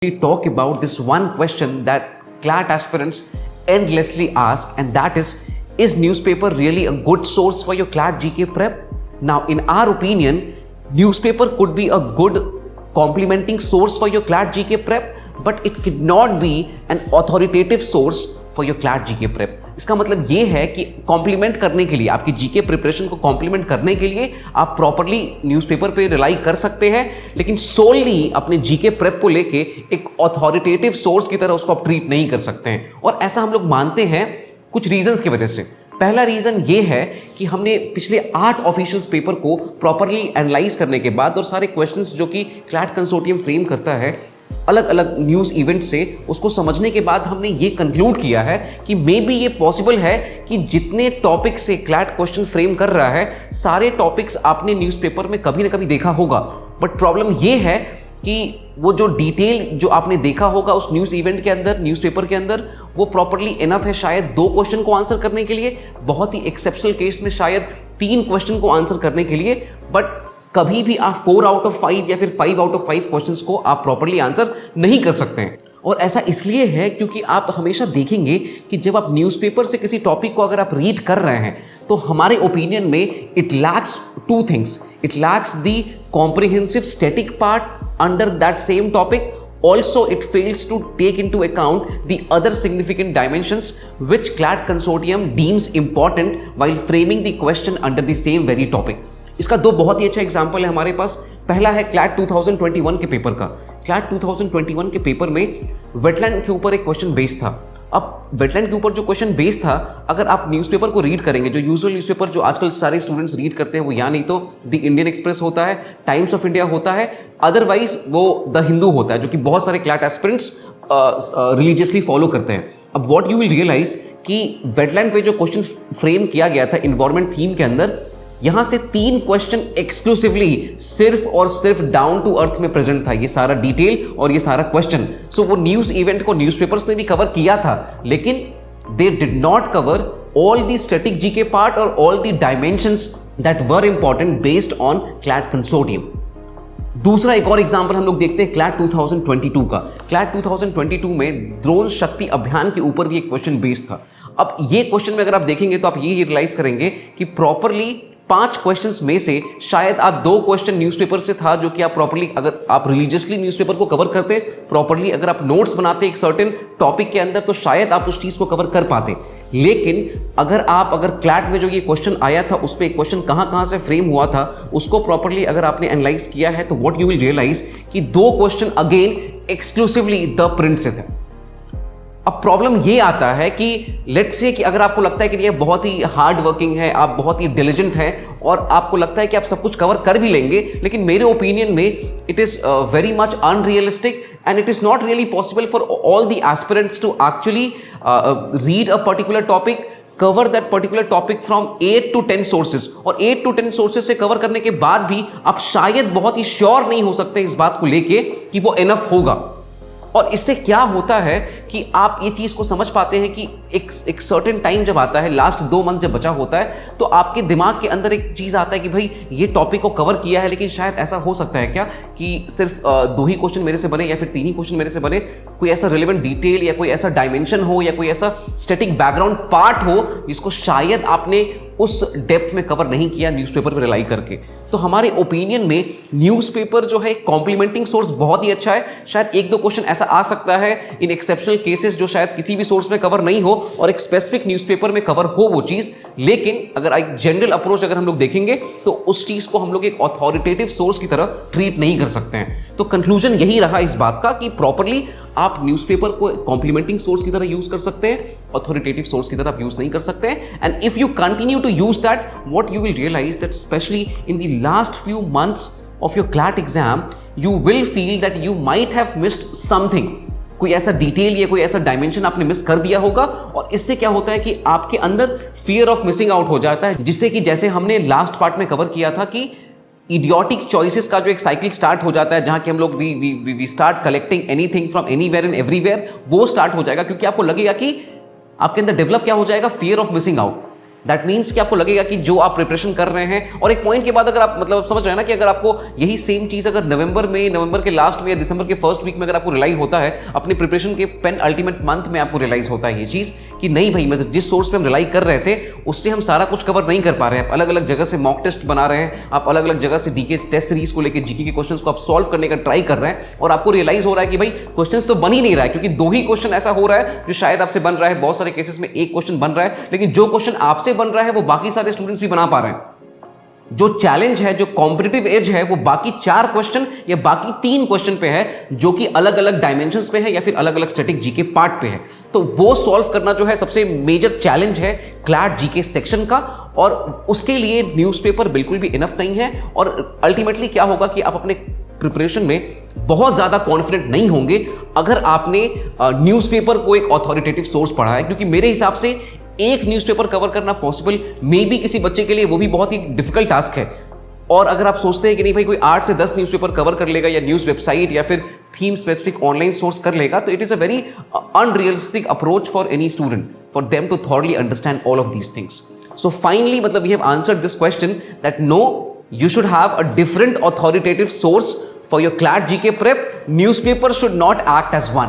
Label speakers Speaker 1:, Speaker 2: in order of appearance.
Speaker 1: We talk about this one question that CLAT aspirants endlessly ask, and that is newspaper really a good source for your CLAT GK prep? Now, in our opinion, newspaper could be a good complementing source for your CLAT GK prep, but it cannot be an authoritative source for your CLAT GK prep. इसका मतलब ये है कि complement करने के लिए, आपकी GK preparation को कॉम्प्लीमेंट करने के लिए आप प्रॉपर्ली न्यूज़पेपर पे रिलाई कर सकते हैं, लेकिन सोलली अपने जीके प्रेप को लेके एक अथॉरिटेटिव सोर्स की तरह उसको आप ट्रीट नहीं कर सकते हैं। और ऐसा हम लोग मानते हैं कुछ रीजंस की वजह से। पहला रीजन ये है कि हमने पिछले 8 ऑफिशियल पेपर को प्रॉपर्ली एनालाइज करने के बाद और सारे क्वेश्चंस जो कि क्लैट कंसोर्टियम फ्रेम करता है अलग अलग न्यूज़ इवेंट से, उसको समझने के बाद हमने ये कंक्लूड किया है कि मे बी ये पॉसिबल है कि जितने टॉपिक से क्लैट क्वेश्चन फ्रेम कर रहा है सारे टॉपिक्स आपने न्यूज़पेपर में कभी ना कभी देखा होगा, बट प्रॉब्लम ये है कि वो जो डिटेल जो आपने देखा होगा उस न्यूज़ इवेंट के अंदर, न्यूज़पेपर के अंदर, वो प्रॉपर्ली इनफ है शायद 2 क्वेश्चन को आंसर करने के लिए, बहुत ही एक्सेप्शनल केस में शायद 3 क्वेश्चन को आंसर करने के लिए, बट कभी भी आप 4 आउट ऑफ 5 या फिर 5 आउट ऑफ 5 क्वेश्चंस को आप प्रॉपर्ली आंसर नहीं कर सकते हैं। और ऐसा इसलिए है क्योंकि आप हमेशा देखेंगे कि जब आप न्यूज़पेपर से किसी टॉपिक को अगर आप रीड कर रहे हैं तो हमारे ओपिनियन में it lacks 2 things. It lacks the comprehensive static part under that same topic. Also, it fails to take into account the other significant dimensions which CLAT consortium deems important while framing the question under the same very topic. इसका 2 बहुत ही अच्छा example है हमारे पास। पहला है CLAT 2021 के paper का। CLAT 2021 के पेपर में वेटलैंड के ऊपर एक क्वेश्चन बेस्ड था। अब वेटलैंड के ऊपर जो क्वेश्चन बेस्ड था, अगर आप न्यूज़पेपर को रीड करेंगे, जो यूजुअल न्यूज़पेपर जो आजकल सारे स्टूडेंट्स रीड करते हैं वो या नहीं तो द इंडियन एक्सप्रेस होता है, टाइम्स ऑफ इंडिया होता है, अदरवाइज वो द हिंदू होता है, जो कि बहुत सारे क्लैट एस्पिरेंट्स रिलीजियसली फॉलो करते हैं। अब व्हाट यू विल रियलाइज कि वेटलैंड पे जो क्वेश्चन फ्रेम किया गया था इन्वायरमेंट थीम के अंदर, यहां से 3 क्वेश्चन एक्सक्लूसिवली सिर्फ और सिर्फ डाउन टू अर्थ में प्रेजेंट था, ये सारा डिटेल और ये सारा क्वेश्चन। सो वो न्यूज़ इवेंट को न्यूज़पेपर्स ने भी कवर किया था, लेकिन they did not cover all the static GK part और all the dimensions that were important based on CLAT consortium. दूसरा एक और एग्जाम्पल हम लोग देखते हैं क्लैट 2022 का। क्लैट 2022 में ड्रोन शक्ति अभियान के ऊपर भी एक क्वेश्चन बेस्ड था। अब ये क्वेश्चन में अगर आप देखेंगे तो आप ये रियलाइज करेंगे कि प्रॉपरली 5 क्वेश्चंस में से शायद आप 2 क्वेश्चन न्यूज़पेपर से था, जो कि आप प्रॉपर्ली, अगर आप रिलीजियसली न्यूज़पेपर को कवर करते प्रॉपर्ली, अगर आप नोट्स बनाते एक सर्टेन टॉपिक के अंदर, तो शायद आप उस चीज़ को कवर कर पाते। लेकिन अगर क्लैट में जो ये क्वेश्चन आया था उस पर एक क्वेश्चन कहाँ से फ्रेम हुआ था, उसको प्रॉपर्ली अगर आपने एनालाइज किया है तो व्हाट यू विल रियलाइज कि 2 question again exclusively the print से थे। अब प्रॉब्लम ये आता है कि लेट्स से कि अगर आपको लगता है कि ये बहुत ही हार्ड वर्किंग है, आप बहुत ही डिलिजेंट हैं और आपको लगता है कि आप सब कुछ कवर कर भी लेंगे, लेकिन मेरे ओपिनियन में it is very much unrealistic and it is not really possible for all the aspirants to actually read a particular topic, cover that particular topic from 8 to 10 sources. और 8 to 10 सोर्सेज से cover करने के बाद भी आप शायद बहुत ही sure नहीं हो सकते इस बात को लेके कि वो इनफ होगा। और इससे क्या होता है कि आप ये चीज़ को समझ पाते हैं कि एक सर्टेन टाइम जब आता है, लास्ट 2 मंथ जब बचा होता है, तो आपके दिमाग के अंदर एक चीज़ आता है कि भाई ये टॉपिक को कवर किया है, लेकिन शायद ऐसा हो सकता है क्या कि सिर्फ 2 ही क्वेश्चन मेरे से बने या फिर 3 ही क्वेश्चन मेरे से बने, कोई ऐसा रिलेवेंट डिटेल या कोई ऐसा डायमेंशन हो या कोई ऐसा स्टैटिक बैकग्राउंड पार्ट हो जिसको शायद आपने उस डेप्थ में कवर नहीं किया न्यूज़पेपर पर रिलाई करके। तो हमारे ओपिनियन में न्यूज़पेपर जो है कॉम्प्लीमेंटिंग सोर्स बहुत ही अच्छा है। शायद 1-2 क्वेश्चन ऐसा आ सकता है इन एक्सेप्शनल केसेस जो शायद किसी भी सोर्स में कवर नहीं हो और एक स्पेसिफिक न्यूज़पेपर में कवर हो वो चीज़, लेकिन अगर एक जनरल अप्रोच अगर हम लोग देखेंगे तो उस चीज़ को हम लोग एक अथॉरिटेटिव सोर्स की तरह ट्रीट नहीं कर सकते हैं। तो कंक्लूजन यही रहा इस बात का कि प्रॉपर्ली आप न्यूज़पेपर को कॉम्प्लीमेंटिंग सोर्स की तरह यूज कर सकते हैं, अथॉरिटेटिव सोर्स की तरह आप यूज नहीं कर सकते हैं। And if you continue to use that, what you will realise that specially in the last few months of your CLAT exam you will feel that you might have missed something. कोई ऐसा detail या कोई ऐसा dimension आपने miss कर दिया होगा, और इससे क्या होता है कि आपके अंदर फियर ऑफ मिसिंग आउट हो जाता है, जिससे कि जैसे हमने लास्ट पार्ट में कवर किया था कि इडियोटिक चॉइसेस का जो एक साइकिल स्टार्ट हो जाता है, जहां कि हम लोग we start collecting anything from anywhere and everywhere, वो स्टार्ट हो जाएगा क्योंकि आपको लगेगा कि आपके अंदर डेवलप क्या हो जाएगा, fear of missing out. That means कि आपको लगेगा कि जो आप प्रिपरेशन कर रहे हैं, और एक पॉइंट के बाद अगर आप मतलब समझ रहे हैं ना कि अगर आपको यही सेम चीज अगर नवंबर के लास्ट में या दिसंबर के फर्स्ट वीक में अगर आपको रियलाइज होता है, अपनी प्रिपरेशन के पेन अल्टीमेट मंथ में आपको रियलाइज होता है ये चीज कि नहीं भाई, मतलब जिस सोर्स पे हम रिलाई कर रहे थे उससे हम सारा कुछ कवर नहीं कर पा रहे हैं। आप अलग अलग जगह से मॉक टेस्ट बना रहे हैं, आप अलग अलग जगह से डीके टेस्ट सीरीज को लेकर जीके के क्वेश्चंस को आप सॉल्व करने का ट्राई कर रहे हैं, और आपको रियलाइज हो रहा है कि भाई क्वेश्चंस तो बन ही नहीं रहा है, क्योंकि 2 ही क्वेश्चन ऐसा हो रहा है जो शायद आपसे बन रहा है, बहुत सारे केसेस में एक क्वेश्चन बन रहा है, लेकिन जो क्वेश्चन आपसे बन रहा है वो बाकी सारे स्टूडेंट्स भी बना पा रहे हैं। जो चैलेंज है, जो कॉम्पिटिटिव एज है, वो बाकी 4 क्वेश्चन या बाकी 3 क्वेश्चन पे है, जो कि अलग अलग डायमेंशंस पे है या फिर अलग अलग स्टैटिक जीके पार्ट पे है। तो वो सॉल्व करना जो है सबसे मेजर चैलेंज है क्लैट जीके सेक्शन का, और उसके लिए न्यूज़पेपर बिल्कुल भी इनफ नहीं है। और अल्टीमेटली क्या होगा कि आप अपने प्रिपरेशन में बहुत ज्यादा कॉन्फिडेंट नहीं होंगे अगर आपने न्यूज़पेपर को एक ऑथोरिटेटिव सोर्स पढ़ा है, क्योंकि मेरे हिसाब से एक न्यूज़पेपर कवर करना पॉसिबल मे बी किसी बच्चे के लिए वो भी बहुत ही डिफिकल्ट टास्क है। और अगर आप सोचते हैं कि नहीं भाई कोई 8 से 10 न्यूज़पेपर कवर कर लेगा या न्यूज़ वेबसाइट या फिर थीम स्पेसिफिक ऑनलाइन सोर्स कर लेगा, तो it is a very unrealistic approach for any student for them to thoroughly understand all of these things. So finally मतलब we have answered this question that no, you should have a different authoritative source for your CLAT GK prep. Newspaper should not act as one.